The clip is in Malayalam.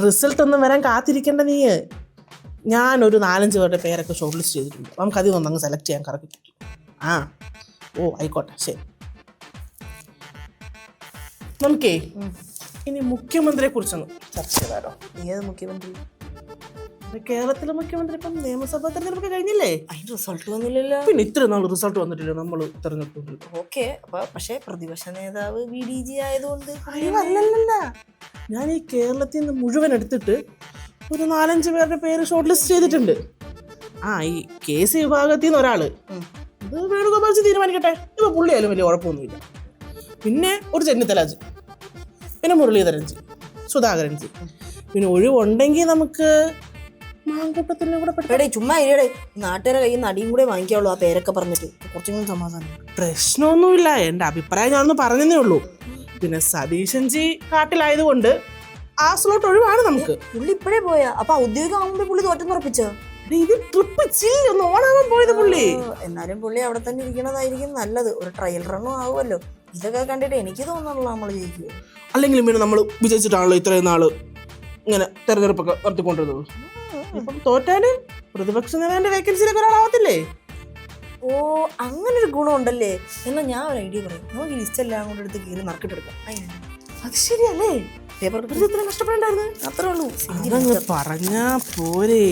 റിസൾട്ട് ഒന്നും വരാൻ കാത്തിരിക്കേണ്ട നീ. ഞാനൊരു 4-5 പേരുടെ പേരൊക്കെ ഷോർട്ട് ലിസ്റ്റ് ചെയ്തിട്ടുണ്ട്. നമുക്ക് അതിൽ ഒന്നങ്ങ് സെലക്ട് ചെയ്യാൻ കറക്റ്റ്. ആ ഓ ആയിക്കോട്ടെ, ശരി. നമുക്കേ ഇനി മുഖ്യമന്ത്രിയെ കുറിച്ചൊന്ന് ചർച്ച ചെയ്താലോ? ഏത് മുഖ്യമന്ത്രി? കേരളത്തിലെ മുഖ്യമന്ത്രി ഇപ്പം നിയമസഭാ തെരഞ്ഞെടുപ്പ് കഴിഞ്ഞില്ലേ? അതിന്റെ റിസൾട്ട് വന്നില്ലല്ലോ. പിന്നെ ഇത്ര നാൾ റിസൾട്ട് വന്നിട്ടില്ല. നമ്മൾ തെരഞ്ഞെടുപ്പ് ഓക്കെ, അപ്പൊ പക്ഷെ പ്രതിപക്ഷ നേതാവ് VDG ആയതുകൊണ്ട് അല്ലല്ല, ഞാൻ ഈ കേരളത്തിൽ നിന്ന് മുഴുവൻ എടുത്തിട്ട് ഒരു 4-5 പേരുടെ പേര് ഷോർട്ട് ലിസ്റ്റ് ചെയ്തിട്ടുണ്ട്. ഈ KC വിഭാഗത്തിൽ നിന്ന് ഒരാള്, ഇത് വേണുഗോപാൽ തീരുമാനിക്കട്ടെ. ഇപ്പൊ പുള്ളിയായാലും വലിയ കുഴപ്പമൊന്നുമില്ല. പിന്നെ ഒരു ചെന്നിത്തലാജ്, പിന്നെ മുരളീധരൻജി, സുധാകരൻജി, പിന്നെ ഒഴിവുണ്ടെങ്കിൽ നമുക്ക് മാങ്കൂട്ടത്തിനെ കൂടെ ചുമ്മാ ഇരിയടെ. നാട്ടുകാരെ കയ്യിൽ നിന്ന് അടിയും കൂടെ വാങ്ങിക്കാവുള്ളൂ ആ പേരൊക്കെ പറഞ്ഞിട്ട്. കുറച്ചും സമാധാനം. പ്രശ്നമൊന്നുമില്ല, എൻ്റെ അഭിപ്രായം ഞാനൊന്ന് പറഞ്ഞതേ ഉള്ളൂ. പിന്നെ സതീശൻജി കാട്ടിലായതുകൊണ്ട് ആ സ്ലോട്ട് ഒഴിവാണ് നമുക്ക്. പുള്ളി ഇപ്പഴേ പോയാ? അപ്പൊ ഔദ്യോഗികം ആകുമ്പോ പുള്ളി തോറ്റെന്നുറപ്പിച്ചോ? ഇത് ട്രിപ്പ് ഒന്ന് ഓണാവാൻ പോയത് പുള്ളി. എന്നാലും പുള്ളി അവിടെ തന്നെ ഇരിക്കണതായിരിക്കും നല്ലത്. ഒരു ട്രയൽ റണ്ണും ആവുമല്ലോ. ഇതൊക്കെ കണ്ടിട്ട് എനിക്ക് തോന്നുന്നുള്ളൂ നമ്മൾ ജയിക്കുക. അല്ലെങ്കിലും പിന്നെ നമ്മൾ വിജയിച്ചിട്ടാണല്ലോ ഇത്രയും നാള് ഇങ്ങനെ തെരഞ്ഞെടുപ്പൊക്കെ നടത്തിക്കൊണ്ടിരുന്നത്. ഇപ്പം തോറ്റാല് പ്രതിപക്ഷ നേതാവിന്റെ വേക്കൻസിയിലൊക്കെ ഒരാളാവത്തില്ലേ? ഓ, അങ്ങനൊരു ഗുണമുണ്ടല്ലേ. എന്നാ ഞാൻ ഒരു ഐഡിയ പറയും. നമുക്ക് ഈ ലിസ്റ്റ് എല്ലാം കൂടെ എടുത്ത് കീറി നറുക്കിട്ടെടുക്കാം. അത് ശരിയല്ലേ? പേപ്പർ ഇത്ര കഷ്ടപ്പെടണ്ടായിരുന്നു. അത്രേ ഉള്ളൂ. പറഞ്ഞാ പോരേ.